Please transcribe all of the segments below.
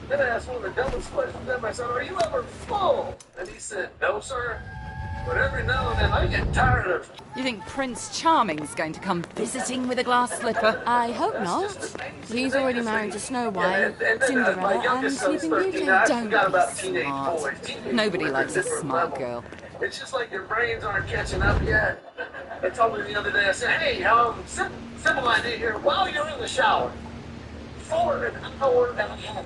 Then I asked one of the dumbest questions ever. I said, "Are you ever full?" And he said, "No, sir. But every now and then I get tired of..." You think Prince Charming's going to come visiting with a glass slipper? I hope not. He's already married to Snow White, Cinderella, and Sleeping Beauty. Don't be smart. Nobody likes a smart girl. It's just like your brains aren't catching up yet. They told me the other day, I said, "Hey, simple idea here. While you're in the shower, for an hour and a half,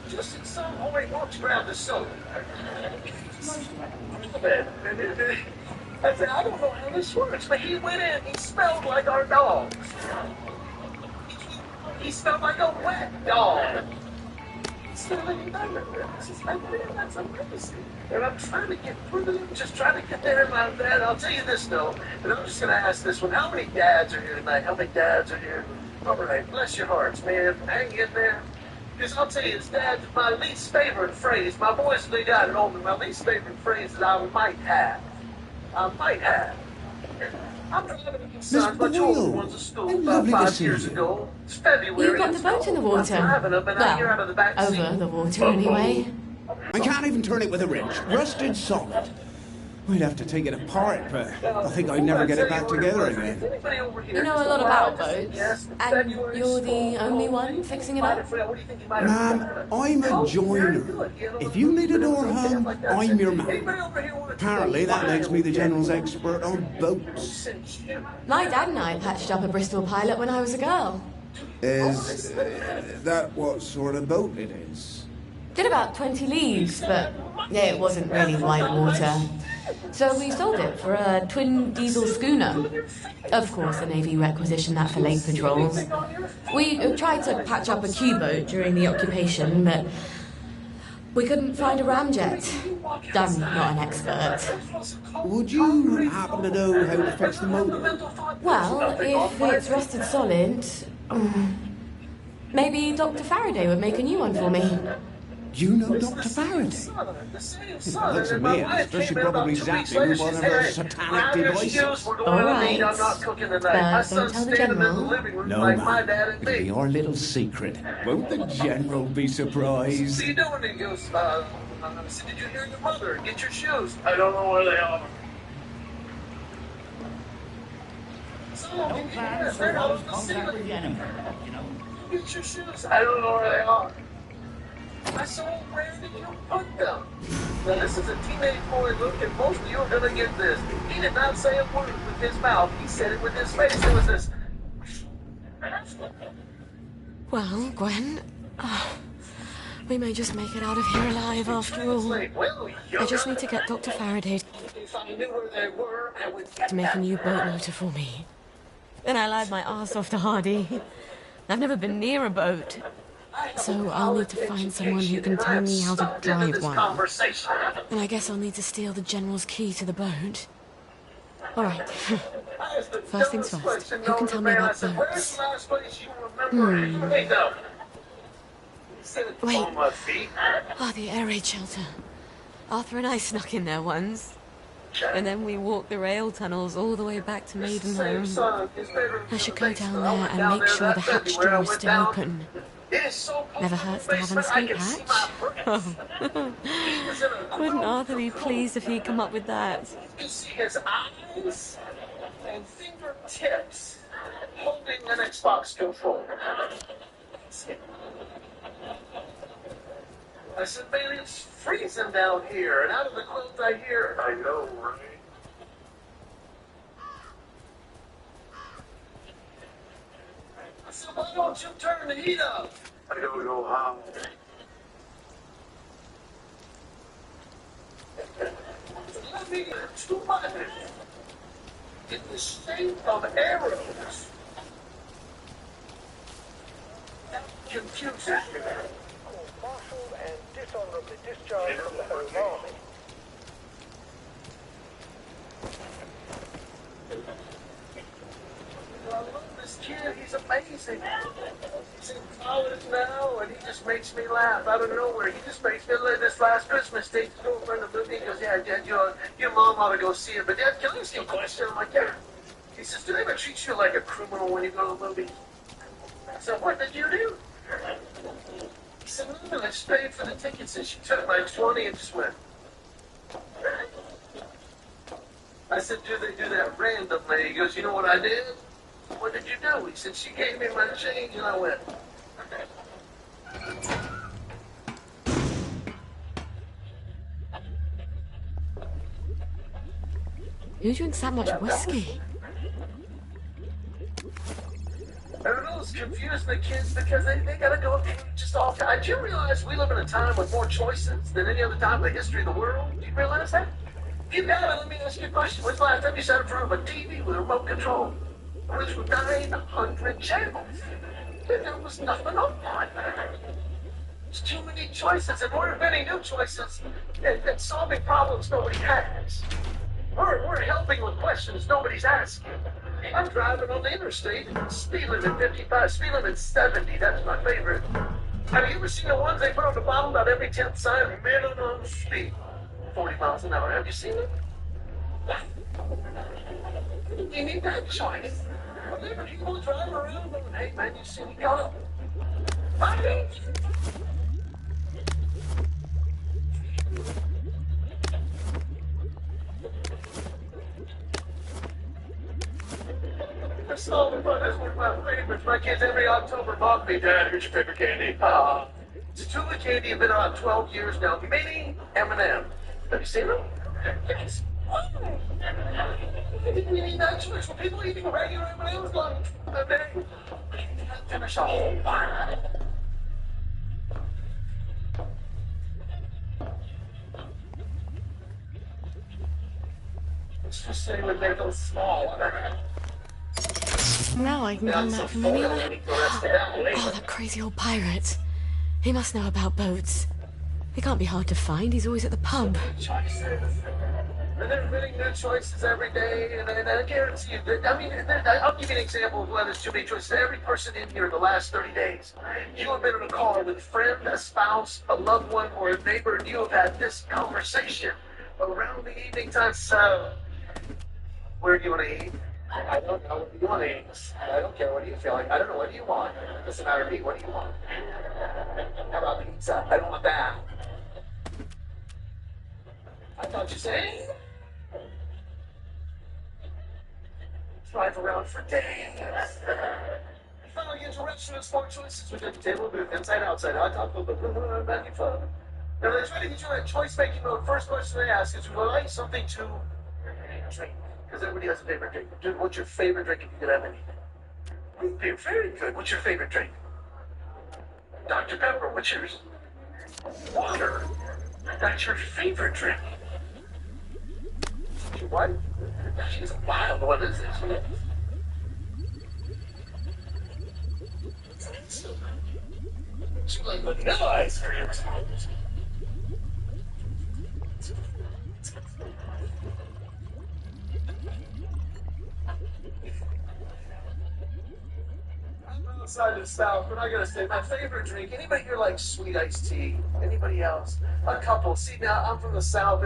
just in some way, why don't you grab the soap?" I said, "I don't know how this works," but he went in, he smelled like our dogs. He smelled like a wet dog. He smelled like a dog. That's amazing. And I'm trying to get through this, just trying to get there in my bed. I'll tell you this, though, and I'm just going to ask this one. How many dads are here tonight? How many dads are here? All right, bless your hearts, man. Hang in there. Because I'll tell you, it's Dad, my least favorite phrase. My boys, they got it on me. My least favorite phrase that I might have. I'm driving to my son, my children ones to school about 5 years ago. It's February. You got the boat in the water. Well, over the water anyway. I can't even turn it with a wrench. Rusted solid. We'd have to take it apart, but I think I'd never get it back together again. You know a lot about boats, and you're the only one fixing it up? Ma'am, I'm a joiner. If you need a door hung, I'm your man. Apparently, that makes me the General's expert on boats. My dad and I patched up a Bristol Pilot when I was a girl. Is that what sort of boat it is? Did about 20 leagues, but yeah, it wasn't really wide water. So we sold it for a twin diesel schooner. Of course, the Navy requisitioned that for lake patrols. We tried to patch up a Q-boat during the occupation, but we couldn't find a ramjet. I'm not an expert. Would you happen to know how to fix the motor? Well, if it's rusted solid, maybe Dr. Faraday would make a new one for me. You know Dr. Faraday? Looks at me, I suppose she probably zapped me with one of her satanic devices. Alright, but don't tell the General. No, ma'am. It'll be our little secret. Won't the General be surprised? What are you doing? He goes, I said, "Did you hear your mother? Get your shoes." "I don't know where they are." No plans for close contact with the enemy, you know. "Get your shoes." "I don't know where they are." I said, "Well, where did you put them?" Now, this is a teenage boy look, and most of you are going to get this. He did not say a word with his mouth. He said it with his face. It was this. Well, Gwen, we may just make it out of here alive after all. I just need to get Dr. Faraday If I knew where they were, I would to make a new boat motor for me. Then I lied my ass off to Hardy. I've never been near a boat. So I'll need to find someone who can tell me how to drive one. And I guess I'll need to steal the General's key to the boat. Alright. First things first. Who can tell me about boats? Wait. Oh, the air raid shelter. Arthur and I snuck in there once. And then we walked the rail tunnels all the way back to Maidenholm. I should go down there and make sure the hatch door is still open. Never hurts to have an escape hatch. Oh. Wouldn't Arthur be pleased if he'd come up with that? You see his eyes and fingertips holding an Xbox controller. I said, "Man, it's freezing down here," and out of the quilt I hear, "I know, right?" I said, "Why don't you turn the heat up?" "I don't know how." Let me get 2 minutes in the shape of arrows. That confuses me. Marshaled and dishonorably discharged from the Home Army. I love this kid. He's amazing. He's in college now, and he just makes me laugh out of nowhere. He just makes me laugh. This last Christmas, takes his girlfriend to the movie. He goes, "Yeah, Dad, your mom ought to go see it. But Dad, can I ask you a question?" I'm like, "Yeah." He says, "Do they ever treat you like a criminal when you go to the movie?" I said, what did you do? He said, no, I just paid for the tickets, and she took my 20 and just went. I said, do they do that randomly? He goes, you know what I did? What did you do? He said, she gave me my change, and I went. Who drinks that much whiskey? I don't know, it's confused the kids because they gotta go through just all time. Do you realize we live in a time with more choices than any other time in the history of the world? Do you realize that? You got it. Let me ask you a question. When's the last time you sat in front of a TV with a remote control? Which was 900 channels. There was nothing on it. There's too many choices, and we're inventing new choices and solving problems nobody has. We're helping with questions nobody's asking. I'm driving on the interstate, speed limit 55, speed limit 70. That's my favorite. Have you ever seen the ones they put on the bottom about every 10th sign? Minimum speed, 40 miles an hour. Have you seen it? You need that choice. Whenever people drive around going, hey man, you see me coming? Find it. So fun. That's one of my favorites. My kids every October bought me, Dad, here's your favorite candy. It's a Tula candy. I've been around 12 years now. Mini M&M. Have you seen them? Yes. We need that choice. When people eating regular M&M's going, they finish a whole bar. Let's just say we make them smaller. Now I can come back from Manila. Oh, that crazy old pirate. He must know about boats. He can't be hard to find. He's always at the pub. Choices. And they're inventing new choices every day, and I guarantee you that, I mean, I'll give you an example of why there's too many choices. Every person in here in the last 30 days, you have been in a car with a friend, a spouse, a loved one, or a neighbor, and you have had this conversation around the evening time. So, where do you want to eat? I don't know. What do you want to eat? I don't care. What do you feel like? I don't know. What do you want? It doesn't matter to me. What do you want? How about pizza? I don't want that. I thought you said drive around for days. Finally get to restaurant smart choices. We did the table booth, inside, outside, hot dog, back and forth. Now they try to get you in that choice-making mode. First question they ask is, would I like something to drink? Because everybody has a favorite drink. Dude, what's your favorite drink if you could have anything? Very good. What's your favorite drink? Dr. Pepper. What's yours? Water. That's your favorite drink. Your wife? She's a wild one, isn't she? She like vanilla ice cream. Outside the South, but I gotta say, my favorite drink. Anybody here like sweet iced tea? Anybody else? A couple. See, now I'm from the South.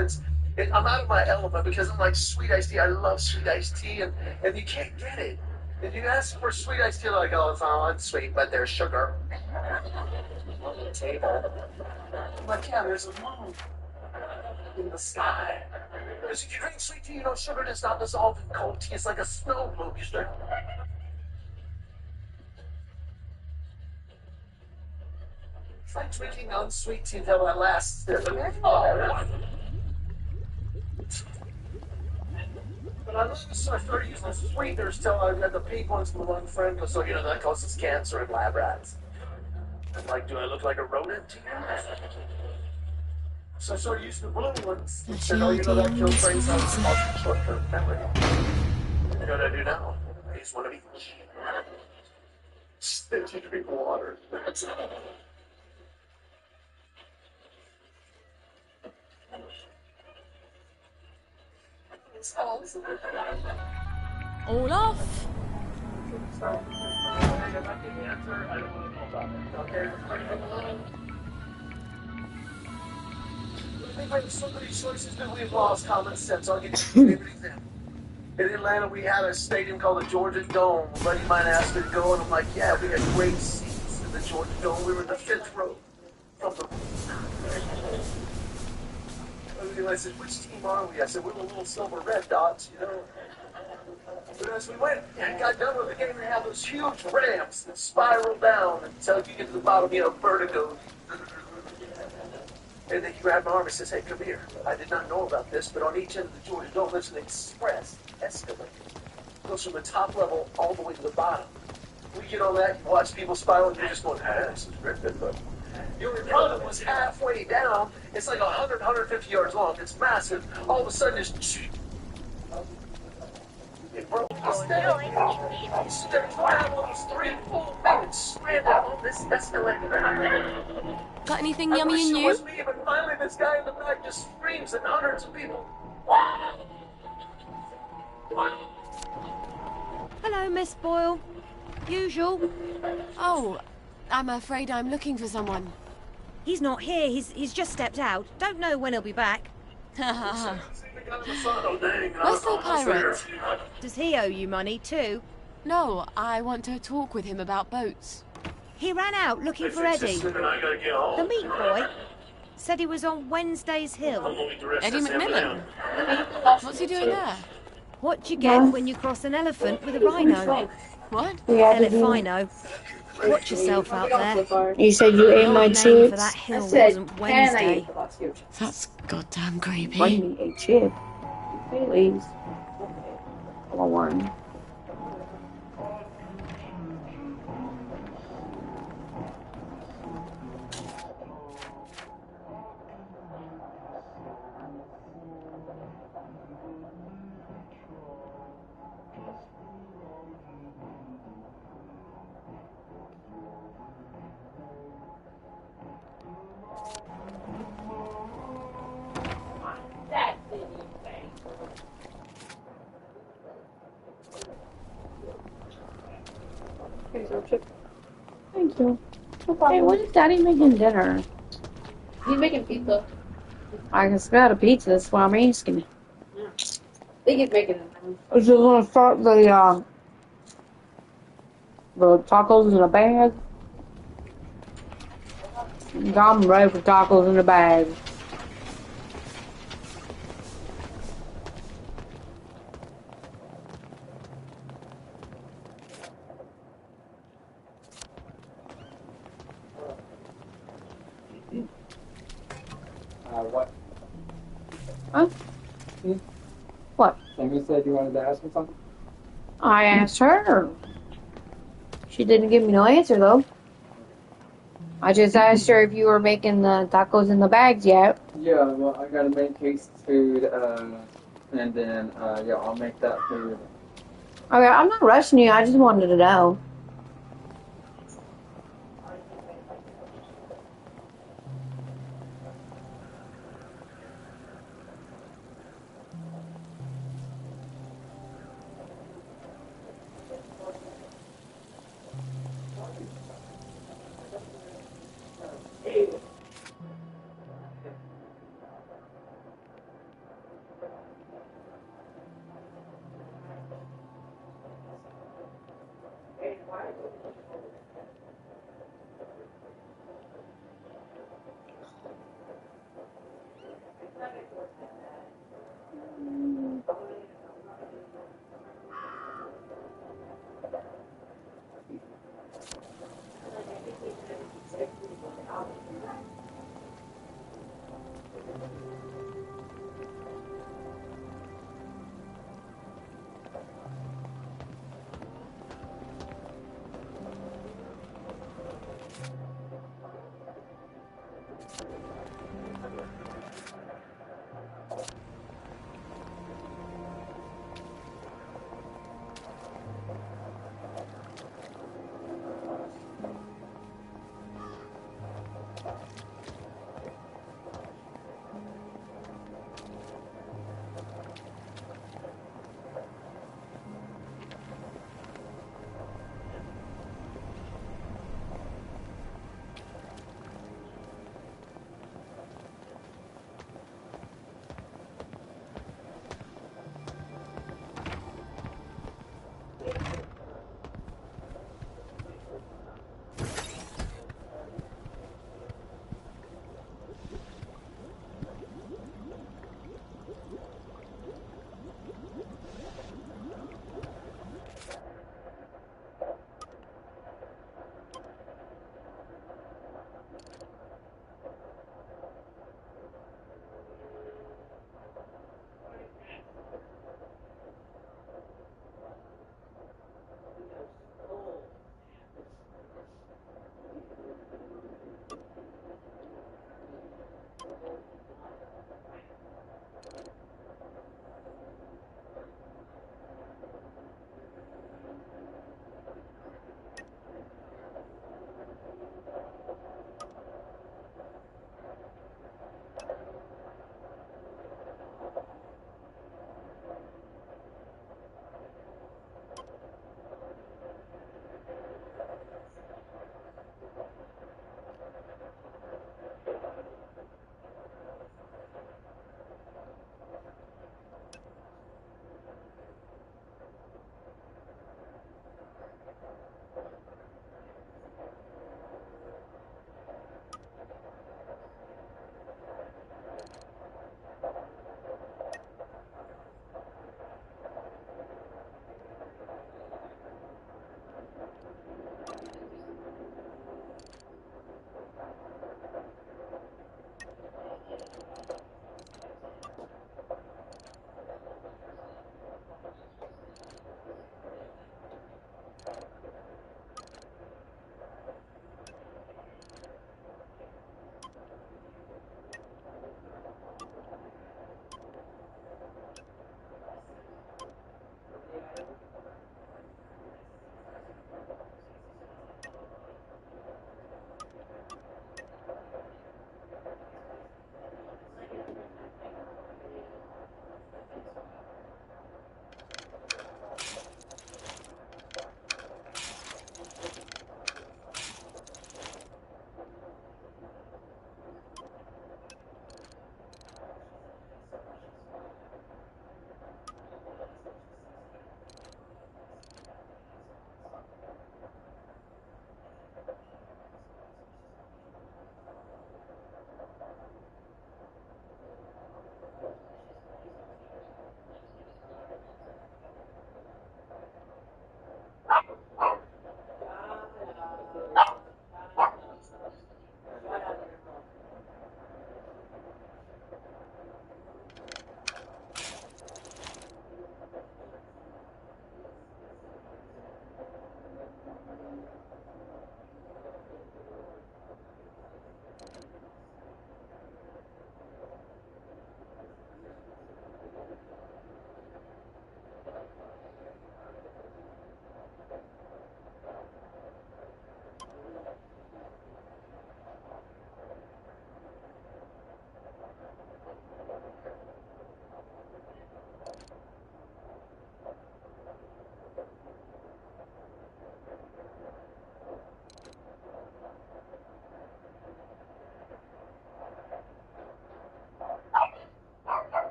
I'm out of my element because I'm like sweet iced tea. I love sweet iced tea, and you can't get it. If you ask for sweet iced tea, they're like, oh, it's not sweet, but there's sugar on the table. I'm like, yeah, there's a moon in the sky. Because if you drink sweet tea, you know sugar does not dissolve in cold tea. It's like a snow globe. You start. It's like drinking unsweet tea until it lasts. But I love this, so I started using the sweeteners till I had the pink ones from one friend, because so you know that causes cancer in lab rats. I'm like, do I look like a rodent to you? So I started using the blue ones. And said, oh, you know that kills brain cells and causes short-term memory. You know what I do now? I just want to be just to drink water. That's all. Olaf? I think I have so many choices that we've lost common sense. I'll give you a favorite example. In Atlanta, we had a stadium called the Georgia Dome. A buddy of mine asked me to go, and I'm like, yeah, we had great seats in the Georgia Dome. We were in the 5th row from the... I said, which team are we? I said, we're the little silver red dots, you know. But as we went and got done with the game, they have those huge ramps that spiral down until you get to the bottom, you know, vertigo. And then he grabbed my arm and says, hey, come here. I did not know about this, but on each end of the Georgia Dome, there's an express escalator. It goes from the top level all the way to the bottom. We get on that, you watch people spiral, and you're just going, this is great. But your problem was halfway down. It's like 100, 150 yards long. It's massive. All of a sudden, it's... It broke the stage. Stood for almost 3 full minutes stranded on this escalator. Got anything yummy in you? Was me, but finally this guy in the back just screams at hundreds of people. Hello, Miss Boyle. Usual. Oh, I'm afraid I'm looking for someone. He's not here. He's just stepped out. Don't know when he'll be back. Where's the pirate? Does he owe you money too? No, I want to talk with him about boats. He ran out looking for Eddie. The meat boy. Said he was on Wednesday's Hill. Eddie McMillan? What's he doing there? What do you get when you cross an elephant with a rhino? What? Elephino. Watch yourself out there. You said you ate my Name chips? for that hill wasn't Wednesday. That's goddamn creepy. Bring me a chip. Please. One. Thank you. Hey, what is Daddy making dinner? He's making pizza. I just got a pizza, that's why I'm asking. I think he's making it. Is it gonna start the tacos in a bag? I'm ready for tacos in a bag. What? Huh? What? Amy said you wanted to ask me something? I asked her. She didn't give me no answer, though. I just asked her if you were making the tacos in the bags yet. Yeah, well, I gotta make Casey's food, and then, yeah, I'll make that food. Okay, I'm not rushing you. I just wanted to know.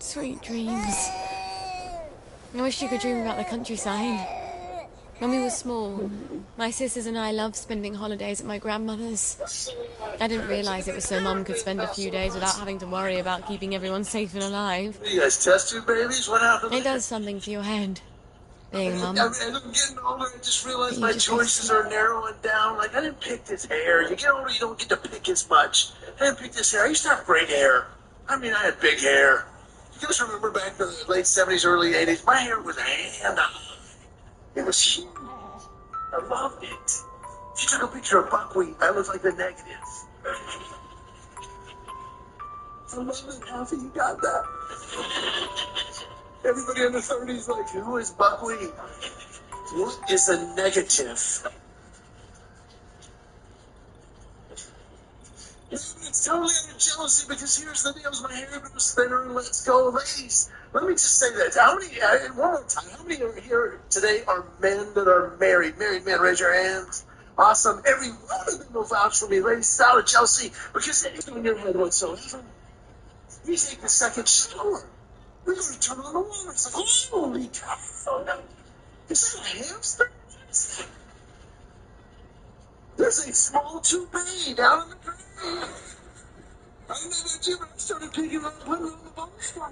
Sweet dreams. I wish you could dream about the countryside. When we were small, my sisters and I loved spending holidays at my grandmother's. I didn't realise it was so Mum could spend a few days without having to worry about keeping everyone safe and alive. You guys test tube babies? What happened? It does something to your head, being Mum. As I'm getting older, I just realized my choices are narrowing down. Like, I didn't pick this hair. You get older, you don't get to pick as much. I didn't pick this hair. I used to have great hair. I mean, I had big hair. You guys remember back in the late 70s, early 80s? My hair was a hand high. It was huge. I loved it. If you took a picture of buckwheat, I looked like the negative. I love it. How have you got that? Everybody in the 30s like, who is buckwheat? What is a negative? It's totally out of jealousy because here's the deal: my hair goes thinner and lets go. Ladies, let me just say that. How many, one more time, how many are here today are men that are married? Married men, raise your hands. Awesome. Every one of them will vouch for me. Ladies, it's out of jealousy because anything in your head whatsoever. We take the second shower. We're going to turn on the water. It's like, holy cow. Is that a hamster? There's a small toupee down in the drain. I don't know about you, but I started picking up and putting it on the bone stuff.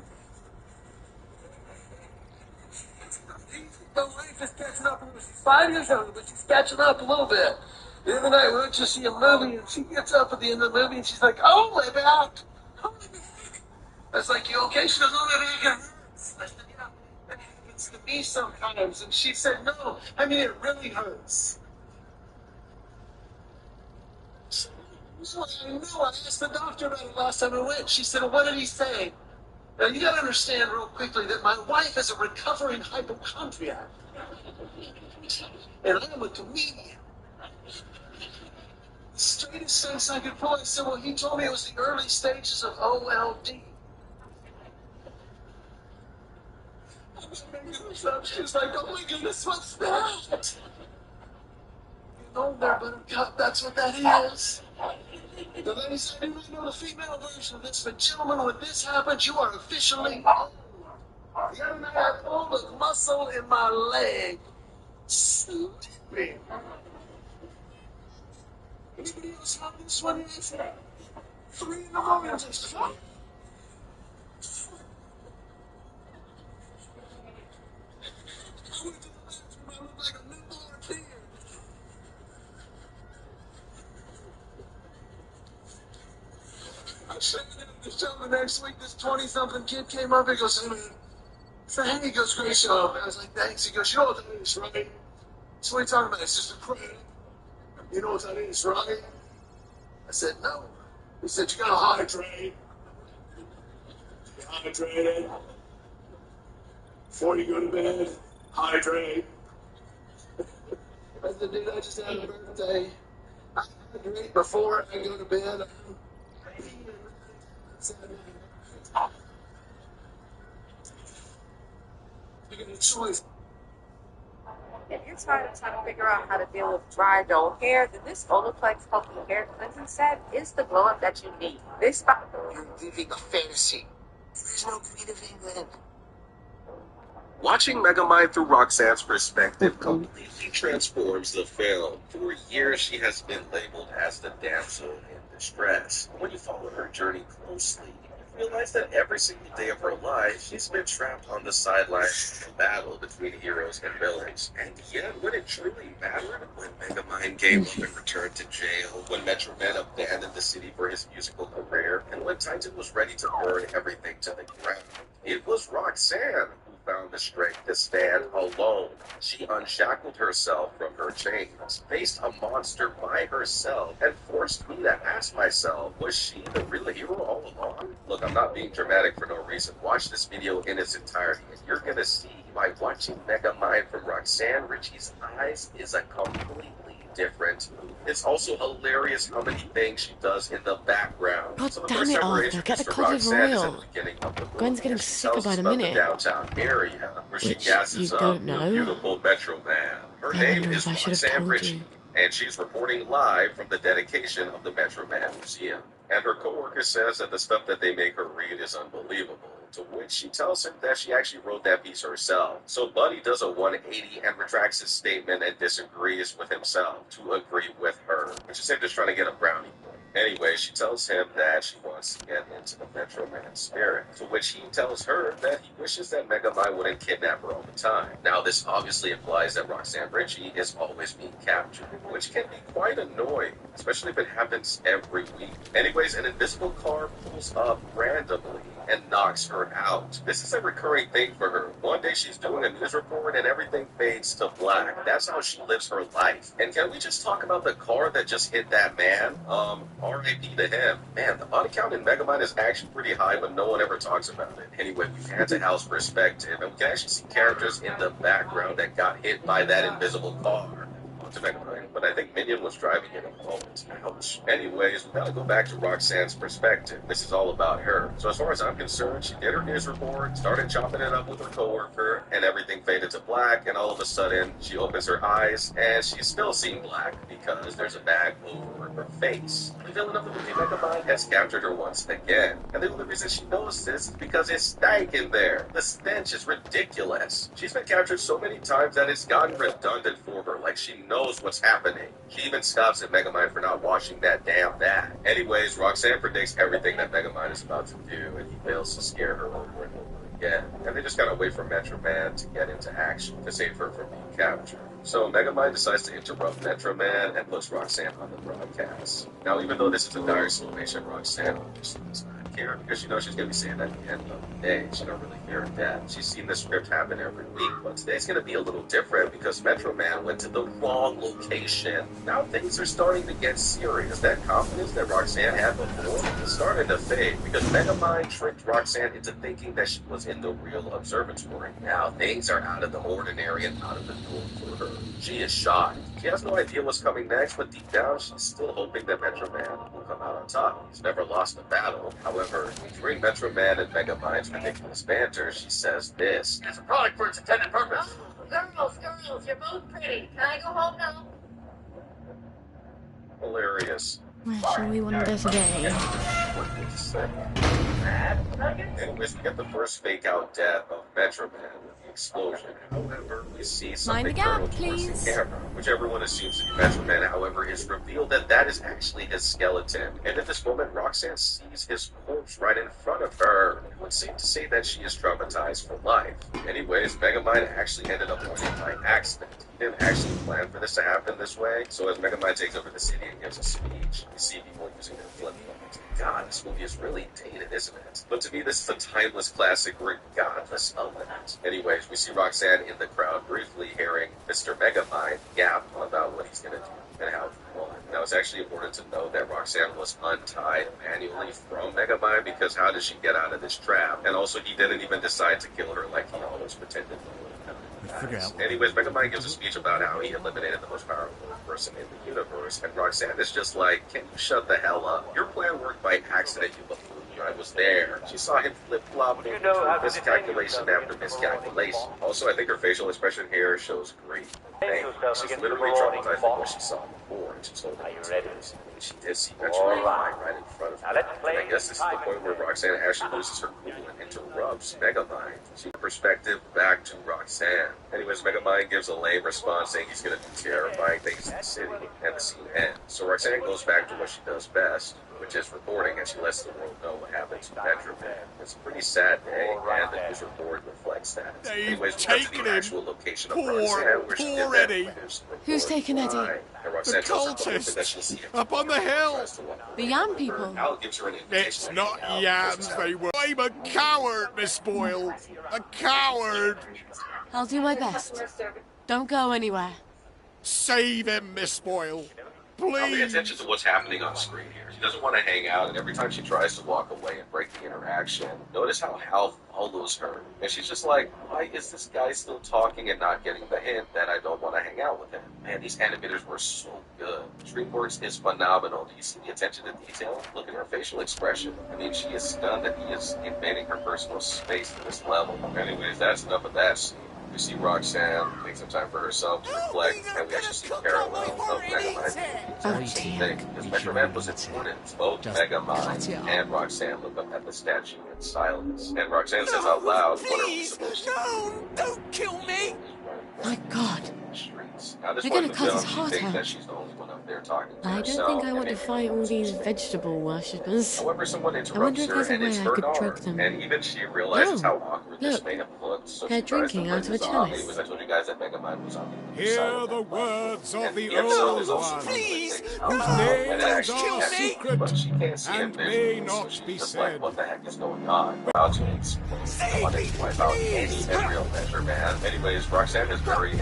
My wife is catching up. She's 5 years younger, but she's catching up a little bit. The other night we went to see a movie, and she gets up at the end of the movie, and she's like, oh, my back. Oh, my back. I was like, you okay? She goes, oh, my back hurts. I said, yeah, that happens to me sometimes. And she said, no, I mean, it really hurts. So I know. I asked the doctor about it last time I went. She said, well, what did he say? Now, you got to understand real quickly that my wife is a recovering hypochondriac. And I'm a comedian. The straightest face I could pull, I said, well, he told me it was the early stages of OLD. I'm not making this up. She's like, oh my goodness, what's that? You know, there, Buttercup, that's what that is. The lady said, I didn't know the female version of this, but gentlemen, when this happens, you are officially old. The other night, I pulled a muscle in my leg. Sleeping. Anybody else have this one? 3 in the morning, just I went to the bathroom, I looked like a newborn kid. I showed him the show the next week. This 20-something kid came up. He goes, hey, man. I said, hey, he goes, great show. I was like, thanks. He goes, you know what that is, right? So what are you talking about? It's just a credit. You know what that is, right? I said, no. He said, you gotta hydrate. You hydrated. Before you go to bed, hydrate. I said, dude, I just had a birthday. I hydrate before I go to bed. You get a choice. If you're trying to figure out how to deal with dry, dull hair, then this Olaplex Healthy Hair Cleansing Set is the glow up that you need. This spot, you're living a fantasy. There's no creative England. Watching Megamind through Roxanne's perspective completely transforms the film. For years, she has been labeled as the damsel in distress. When you follow her journey closely, you realize that every single day of her life, she's been trapped on the sidelines of a battle between heroes and villains. And yet, when it truly mattered, when Megamind gave up and returned to jail, when Metro Man abandoned the city for his musical career, and when Titan was ready to burn everything to the ground, it was Roxanne found the strength to stand alone. She unshackled herself from her chains, faced a monster by herself, and forced me to ask myself, was she the real hero all along? Look, I'm not being dramatic for no reason. Watch this video in its entirety, and you're gonna see why watching Megamind from Roxanne Ritchie's eyes is a completely different movie. It's also hilarious how many things she does in the background. God So the damn first it, time we're Arthur, get the introduced to Cottage Roxanne is at Royal. the beginning of the movie. Gwen's getting She sicker tells by us the about minute. the downtown area where she Which gasses you up don't the know. beautiful Metro Man. Her I name wonder is if I should have Roxanne told Ritchie, you. and she's reporting live from the dedication of the Metro Man Museum. And her coworker says that the stuff that they make her read is unbelievable. to which she tells him that she actually wrote that piece herself. So Buddy does a 180 and retracts his statement and disagrees with himself to agree with her, which is him just trying to get a brownie. Anyway, she tells him that she wants to get into the Metro Man spirit, to which he tells her that he wishes that Megamind wouldn't kidnap her all the time. Now, this obviously implies that Roxanne Ritchie is always being captured, which can be quite annoying, especially if it happens every week. Anyways, an invisible car pulls up randomly and knocks her out. This is a recurring thing for her. One day she's doing a news report and everything fades to black. That's how she lives her life. And can we just talk about the car that just hit that man? R.I.P. to him. Man, the body count in Megamind is actually pretty high, but no one ever talks about it. Anyway, we pan to Hal's perspective, and we can actually see characters in the background that got hit by that invisible car. To Megamind, but I think Minion was driving it at the moment. Ouch. Anyways, we gotta go back to Roxanne's perspective. This is all about her. So as far as I'm concerned, she did her news report, started chopping it up with her coworker, and everything faded to black, and all of a sudden, she opens her eyes, and she's still seeing black because there's a bag over her face. The villain of the movie Megamind has captured her once again, and the only reason she knows this is because it stank in there. The stench is ridiculous. She's been captured so many times that it's gotten redundant for her, like she knows what's happening. She even stops at Megamind for not washing that damn bag. Anyways, Roxanne predicts everything that Megamind is about to do, and he fails to scare her over and over again. And they just gotta wait for Metro Man to get into action to save her from being captured. So Megamind decides to interrupt Metro Man and puts Roxanne on the broadcast. Now, even though this is a dire situation, Roxanne obviously does not care because she knows she's going to be saying at the end of the day. She don't really fear death. She's seen this script happen every week, but today's going to be a little different because Metro Man went to the wrong location. Now things are starting to get serious. That confidence that Roxanne had before is starting to fade because Megamind tricked Roxanne into thinking that she was in the real observatory. Now things are out of the ordinary and out of the norm for her. She is shocked. She has no idea what's coming next, but deep down, she's still hoping that Metro Man will come out on top. He's never lost a battle. However, during Metro Man and Megamind's ridiculous banter, she says this. It's a product for its intended purpose. Oh, girls, you're both pretty. Can I go home now? Hilarious. Where shall we wander today? Anyways, we get the first fake-out death of Metro Man with the explosion. However, we see something turtle towards the camera, which everyone assumes to be Metro Man. However, it's revealed that that is actually his skeleton. And at this moment, Roxanne sees his corpse right in front of her. It would seem to say that she is traumatized for life. Anyways, Megamind actually ended up winning by accident. He didn't actually plan for this to happen this way. So as Megamind takes over the city and gives a speech, you see people using their flip-flops. God, this movie is really dated, isn't it? But to me, this is a timeless classic regardless of it. Anyways, we see Roxanne in the crowd briefly hearing Mr. Megamind yap about what he's gonna do and how he won. Now, it's actually important to know that Roxanne was untied manually from Megamind because how did she get out of this trap? And also, he didn't even decide to kill her like he always pretended to. Anyways, Megamind gives a speech about how he eliminated the most powerful person in the universe, and Roxanne is just like, can you shut the hell up? Your plan worked by accident, you buffoon. I was there. She saw him flip-flop into miscalculation after miscalculation. Also, I think her facial expression here shows grief. She's literally traumatized from what she saw before, and she's holding it to tears. She did see Metro Man right in front of her. And I guess this is the point where Roxanne actually loses her cool and interrupts Megamind. She perspective back to Roxanne. Anyways, Megamind gives a lame response saying he's going to do terrifying things in the city, and the scene ends. So Roxanne goes back to what she does best, which is reporting, and she lets the world know what happened to Metro Man. It's a pretty sad day, and the news report reflects that. Anyways, we come to the actual location of Roxanne, where she did that news. Who's taken Eddie? And Roxanne tells her that she'll see him up on the hill. The Yam people. Al gives her an invitation. It's not yams they were. I'm a coward, Miss Boyle. A coward. I'll do my best. Don't go anywhere. Save him, Miss Boyle. Please. I'll pay attention to what's happening on screen here. She doesn't want to hang out, and every time she tries to walk away and break the interaction, notice how Hal follows her. And she's just like, why is this guy still talking and not getting the hint that I don't want to hang out with him? Man, these animators were so good. DreamWorks is phenomenal. Do you see the attention to detail? Look at her facial expression. I mean, she is stunned that he is invading her personal space to this level. Anyways, that's enough of that scene. We see Roxanne take some time for herself to reflect, and we actually see parallels of Megamind. Oh, Same dear. thing, because Megamind was important. Both Megamind and Roxanne look up at the statue in silence, and Roxanne says out loud, "What are we supposed to do? Don't kill me! My God. Now, this They're point gonna in the cut film, his she heart thinks out. that she's the only one up there talking to I don't herself, think I and want to making fight all these decisions. vegetable worshippers. However, someone I wonder interrupts if her, there's a and it's way I could drug Bernard. them. And even she realizes Oh, how awkward this look. may have looked. So They're she tries to drinking bring out of a the zombie, chalice. which I told you guys that Megamind was on the other side Hear of the that words of and the episode is old also one, whose whose and names it actually are has secret but she can't see and it may visually, so not she's be just said. like, what the heck is going on? How to explain on it without any real measure, man. Anyways, Roxanne is very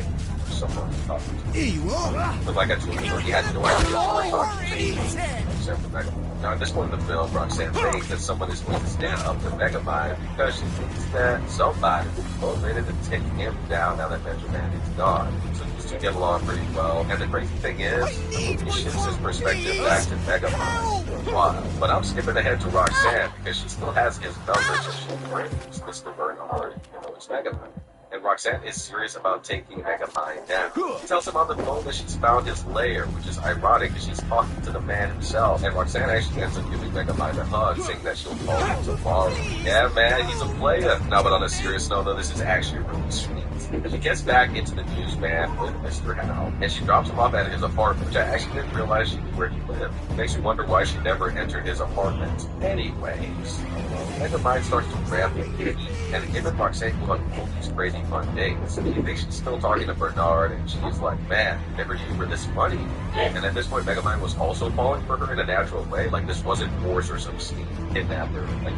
someone talking to. Here you are. But like I told you, he had no idea what we're talking to. Except for Megamind. Now, at this point in the film, Roxanne thinks that someone is going to stand up to Megamind because she thinks that somebody is motivated to take him down now that Megamind is gone. So these two get along pretty well. And the crazy thing is, he shifts his perspective back to Megamind. Wow. But I'm skipping ahead to Roxanne because she still has his number, so she brings Mr. Bernard, even though it's Megamind. And Roxanne is serious about taking Megamind down. She tells him on the phone that she's found his lair, which is ironic because she's talking to the man himself. And Roxanne actually ends up giving Megamind a hug, saying that she'll call him tomorrow. Yeah, man, he's a player. No, but on a serious note, though, this is actually really sweet. She gets back into the newsman with Mr. Howe, and she drops him off at his apartment, which I actually didn't realize she knew where he lived. It makes me wonder why she never entered his apartment. Anyways, Megamind starts to grab him, and given Roxanne will all these crazy fun dates, he thinks she's still talking to Bernard, and she's like, man, never knew you were this funny. And at this point, Megamind was also falling for her in a natural way, like this wasn't force or some scheme kidnapped her, like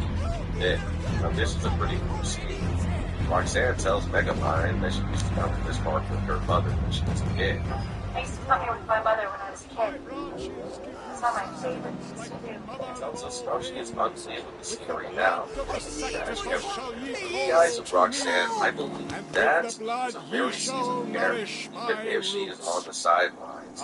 he did. Now, this is a pretty cool scene. Roxanne tells Megamind that she used to come to this park with her mother when she was a kid. I used to come here with my mother when I was a kid. It's not my favorite things to do. It tells us how she is unpleased with the scenery now. In the eyes of Roxanne, I believe that is a very seasoned character, even if she is on the sidelines.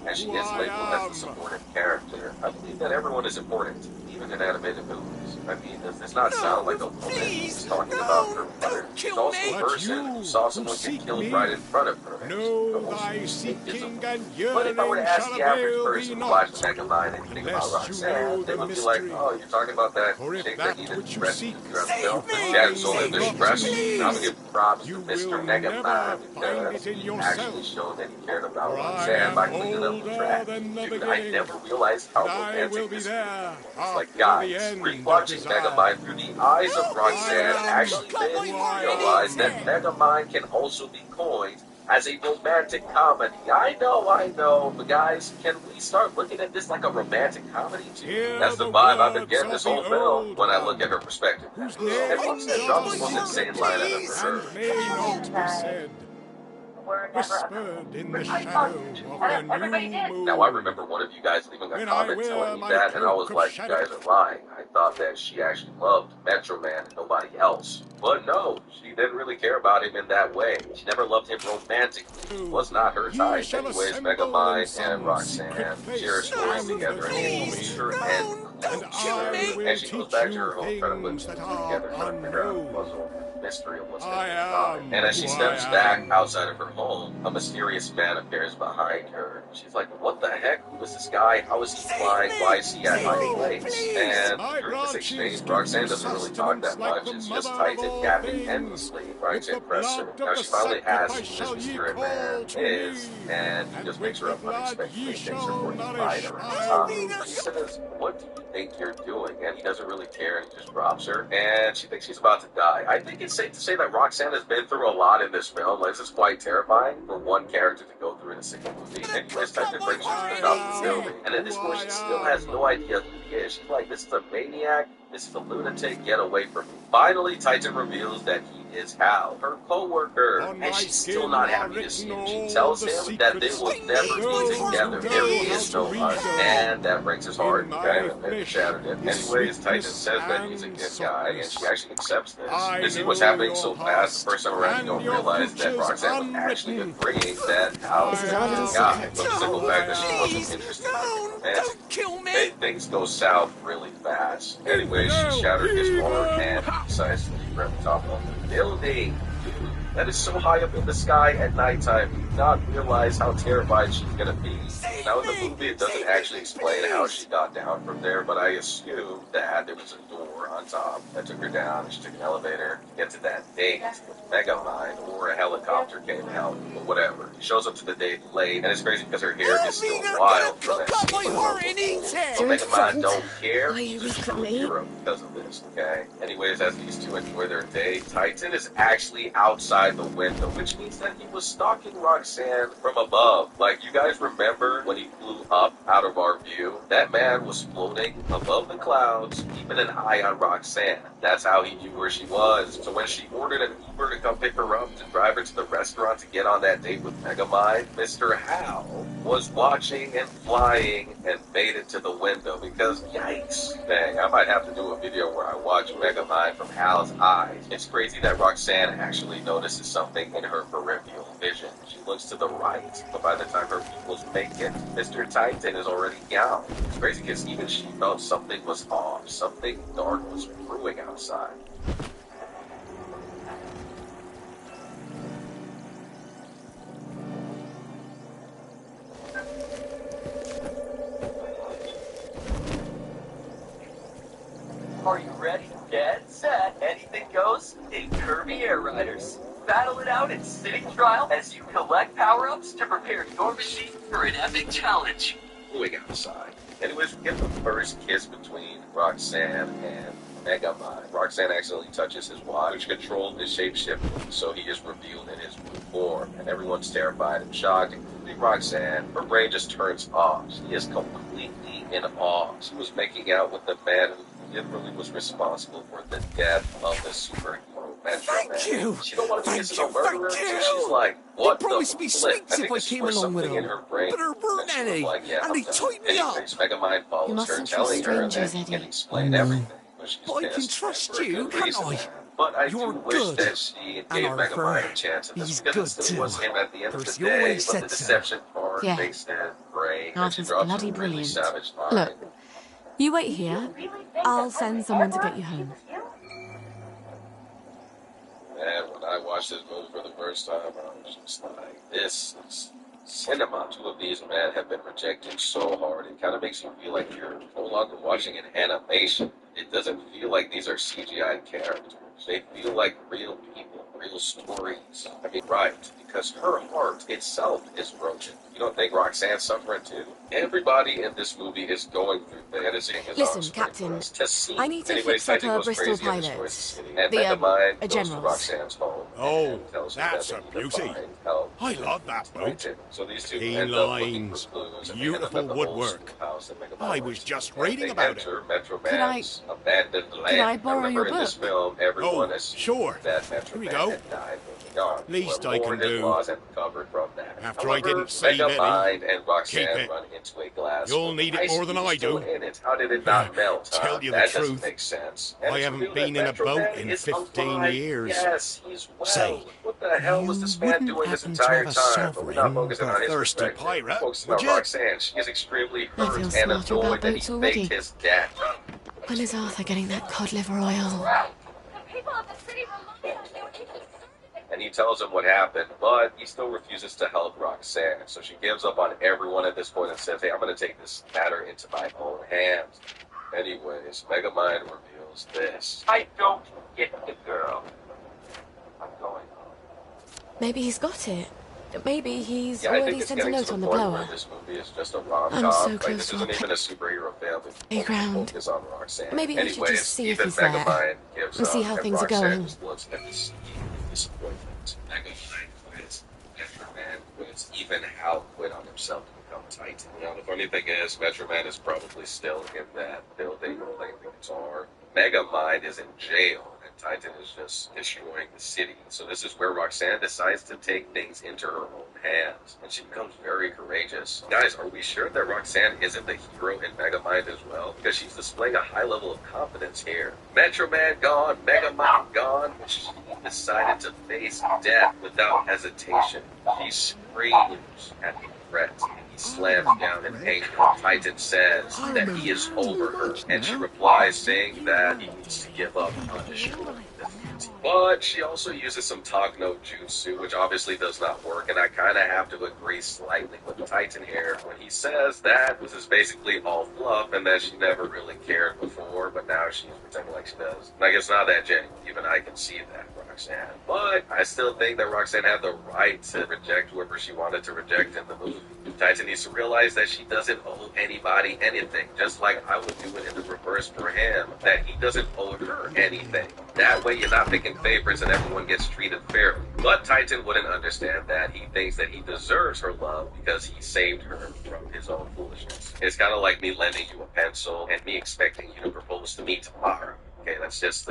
And she gets labeled as the supportive character. I believe that everyone is important, even in animated movies. I mean, does this not sound like a woman who's talking about her mother? She's also a person who saw someone get killed right in front of her. No, thy seeking and yearning but if I were to ask shall the average avail person thee who watched not, Megamind and think about lest you know Roxanne, they the would be like, mystery. oh, you're talking about that For if chick that that needed which you rescue seek throughout the film? save She had soul in thee, distress. please. Now I'm going to give props to You Mr. will Megamind never find because it in he yourself. actually showed that he cared about For I Roxanne by am cleaning up the older track. than the Dude, I beginning, never realized how and I will romantic be this there It's after like, the guys, end rewatching of desire. Megamind through the eyes of Roxanne actually made me realize that Megamind can also be coined as a romantic comedy. I know, but guys, can we start looking at this like a romantic comedy too? That's the vibe I've been getting this whole film when I look at her perspective. And Roxanne drops the most insane line I've ever heard. May not be said, whispered in the shadow of the new moon. Now, I remember one of you guys leaving a When comment I wear telling me my that, and I was cloak of like, you guys are lying. I thought that she actually loved Metro Man and nobody else. But no, she didn't really care about him in that way. She never loved him romantically. It was not her type. Anyways, Megamind and Roxanne share stories together, and it leads her and and she goes back to her home trying to put two together, trying to figure out the puzzle mystery of what's going on. And as she steps back outside of her home, a mysterious man appears behind her. She's like, what the heck? Who is this guy? How is he flying? Why is he at my place? And during this exchange, Roxanne doesn't really talk that much. It's just Titan yapping endlessly, trying to impress her. Now she finally asks who this mysterious man is, and he just makes her up unexpectedly, takes her for a ride around town. She says, what do you think you're doing? And he doesn't really care, and he just drops her. And she thinks she's about to die. I think it's safe to say that Roxanne has been through a lot in this film. Like, this is quite terrifying for one character to go through in a single movie. And this time it brings her to the top of the building. And at this point, she still has no idea who he is. She's like, this is a maniac. This is a lunatic. Get away from me. Finally, Titan reveals that he is Hal, her co-worker, and she's still not happy to see him. She tells him that they will never be together. There is no us, and that breaks his heart. Kind of shattered it. Anyways, Titan says that he's a good guy, and she actually accepts this. This scene was happening so fast, the first time around, you don't realize that Roxanne was actually agreeing that Hal is a good guy. But the simple fact that she wasn't interested in him made things go south really fast. Anyways, she shattered his heart and decides to leave her at the top of the building. that is so high up in the sky at nighttime, you do not realize how terrified she's gonna be. Now in the movie, it doesn't actually explain how she got down from there, but I assume that there was a door on top that took her down, and she took an elevator to get to that date with Megamind, or a helicopter came out, or whatever. She shows up to the date late, and it's crazy because her hair is still wild. But Megamind don't care. She's a true hero because of this, okay? Anyways, as these two enjoy their day, Titan is actually outside the window, which means that he was stalking Roxanne from above. Like, you guys remember when he flew up out of our view? That man was floating above the clouds, keeping an eye on Roxanne. That's how he knew where she was. So when she ordered an Uber to come pick her up to drive her to the restaurant to get on that date with Megamind, Mr. Hal was watching and flying and made it to the window because, yikes. Dang, I might have to do a video where I watch Megamind from Hal's eyes. It's crazy that Roxanne actually notices something in her peripheral vision. She looks to the right, but by the time her pupils make it, Mr. Titan is already gone. It's crazy because even she felt something was off. Something dark was brewing outside. Are you ready? Dead set. Anything goes in Kirby Air Riders. Battle it out in Sitting Trial as you collect power-ups to prepare your machine for an epic challenge. Brewing outside. Anyways, we get the first kiss between Roxanne and Megamind. Roxanne accidentally touches his watch, which controlled his shapeshifting, so he is revealed in his blue form, and everyone's terrified and shocked, including Roxanne. Her brain just turns off. She is completely in awe. She was making out with the man who literally was responsible for the death of the superhero Metro Man. Thank you. She don't want to be Thank a you. murderer, Thank so you. she's like, They what promised the me flip? sweets if I this came was along with something in them. her brain. But there weren't And she was any, like, yeah, and they okay. tied me up. Anyways, Megamind follows You her, mustn't trust telling her that strangers, he can Eddie. explain everything. But she's But I can pissed trust for a you, good can't reason. I? But I You're do wish good. that she And gave Arthur, Megamind a chance at this he's because good it still was too. him at the end of Percy the day, always but said the so. deception part Yeah. makes that break. And she Arthur's drops bloody a really brilliant. savage line. Look, you wait here. I'll send someone to get you home. Man, when I watched this movie for the first time, I was just like, this is cinema. Two of these men have been rejected so hard, it kind of makes you feel like you're no longer watching an animation. It doesn't feel like these are CGI characters. They feel like real people, real stories. I mean, right, because her heart itself is broken. You don't think Roxanne's suffering too? Everybody in this movie is going through the editing. Listen, Captain, I need to fix up a Bristol pilot. A general's. Roxanne's home. Oh, Tells her that's that a they need to beauty. find help. I love that boat. So these two Keen end up looking lines, for clues, and they beautiful end up at the old woodwork. schoolhouse in Megamind. I was just And reading they about it. enter Metro Could I- Man's abandoned land. could I borrow remember your in this book? film, everyone Oh, assumed sure. that Metro Here we Man go. had died when he gone. Least Were I can born do. in-laws and recovered from that. After I However, didn't save any, Megamind and Roxanne keep it. run into a glass. You'll with need it ice more than cubes I still do. in it. How did it not melt? Tell you the that truth, doesn't make sense. And I it's haven't revealed been that in a Metro boat Man in is 15 alive. years. Yes, he's well. Say, What the hell was this man wouldn't doing this happen to entire have a time? But we're not sovereign focusing for on a his thirsty perspective. pirate, We're focusing would on you? Roxanne. She is extremely I hurt feel and smarter annoyed about that he boats already. faked his death. When is Arthur getting that cod liver oil? The people of the city remind us they were taking And he tells him what happened, but he still refuses to help Roxanne. So she gives up on everyone at this point and says, hey, I'm going to take this matter into my own hands. Anyways, Megamind reveals this. I don't get the girl. I'm going home. Maybe he's got it. Maybe he's Yeah, I think already it's sent a getting note to on the the point blower. where this movie is just a rom-com. I'm so Like, close this to isn't our even a superhero film. It's playground. focus on Roxanne. Maybe we should Anyways, just see if even he's there Megamind gives and see up, how and things are Roxanne going. just looks at this disappointment. Megamind quits. Metro Man quits. Even Hal quit on himself to become Titan. Now, the funny thing is, Metro Man is probably still in that building playing the guitar. Megamind is in jail. Titan is just destroying the city. So this is where Roxanne decides to take things into her own hands. And she becomes very courageous. Guys, are we sure that Roxanne isn't the hero in Megamind as well? Because she's displaying a high level of confidence here. Metro Man gone, Megamind gone. She decided to face death without hesitation. She screams at the threat. He slams down in anger. Titan says that he is over her, and she replies saying that he needs to give up on destroying the loyalty. But she also uses some Togno jutsu, which obviously does not work, and I kind of have to agree slightly with Titan here when he says that this is basically all fluff and that she never really cared before, but now she's pretending like she does. And I guess not that genuine. Even I can see that, Roxanne. But I still think that Roxanne had the right to reject whoever she wanted to reject in the movie. Titan needs to realize that she doesn't owe anybody anything, just like I would do it in the reverse for him, that he doesn't owe her anything. That way you're not picking favorites and everyone gets treated fairly. But Titan wouldn't understand that. He thinks that he deserves her love because he saved her from his own foolishness. It's kind of like me lending you a pencil and me expecting you to propose to me tomorrow. Okay, that's just,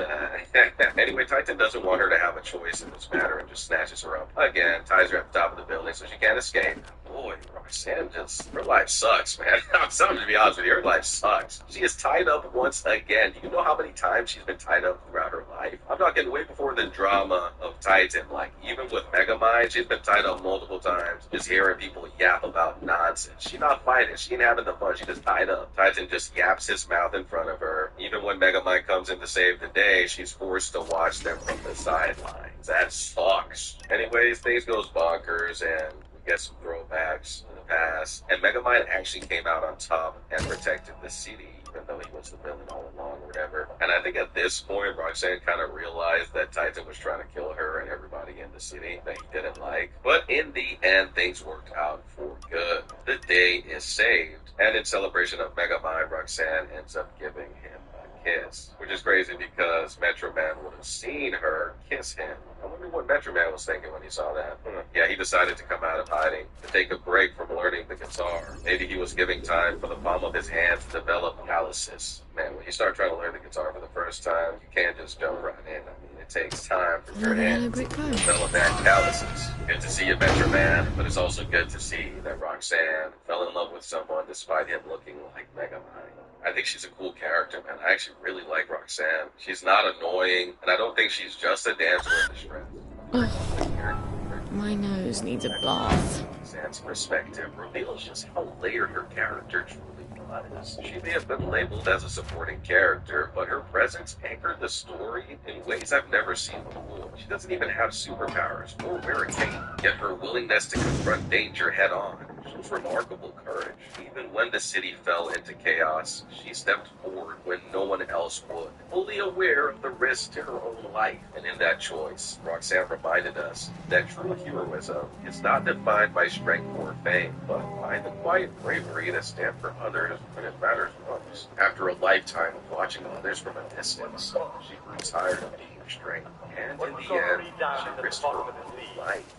Anyway, Titan doesn't want her to have a choice in this matter and just snatches her up again, ties her at the top of the building so she can't escape. Boy, Roxanne her life sucks, man. I'm sorry to be honest with you, her life sucks. She is tied up once again. Do you know how many times she's been tied up throughout her life? I'm talking way before the drama of Titan. Like, even with Megamind, she's been tied up multiple times. Just hearing people yap about nonsense. She's not fighting. She ain't having the fun. She's just tied up. Titan just yaps his mouth in front of her. Even when Megamind comes in to save the day, she's forced to watch them from the sidelines. That sucks. Anyways, things goes bonkers, and we get some throwbacks in the past. And Megamind actually came out on top and protected the city, even though he was the villain all along or whatever. And I think at this point, Roxanne kind of realized that Titan was trying to kill her and everybody in the city that he didn't like. But in the end, things worked out for good. The day is saved, and in celebration of Megamind, Roxanne ends up giving him kiss, which is crazy because Metro Man would have seen her kiss him. I wonder what Metro Man was thinking when he saw that. Yeah, he decided to come out of hiding to take a break from learning the guitar. Maybe he was giving time for the palm of his hand to develop calluses. Man, when you start trying to learn the guitar for the first time, you can't just jump right in. I mean, it takes time for your hands to develop that calluses. Good to see you, Metro Man, but it's also good to see that Roxanne fell in love with someone despite him looking like Megamind. I think she's a cool character, man. I actually really like Roxanne. She's not annoying, and I don't think she's just a damsel in distress. My nose needs a bath. Roxanne's perspective reveals just how layered her character truly was. She may have been labeled as a supporting character, but her presence anchored the story in ways I've never seen before. She doesn't even have superpowers or wear a cape, yet her willingness to confront danger head on shows remarkable courage. Even when the city fell into chaos, she stepped forward when no one else would, fully aware of the risk to her own life. And in that choice, Roxanne reminded us that true heroism is not defined by strength or fame, but by the quiet bravery that stand for others when it matters most. After a lifetime of watching others from a distance, she grew tired of being restrained, and in the end, she risked her own life.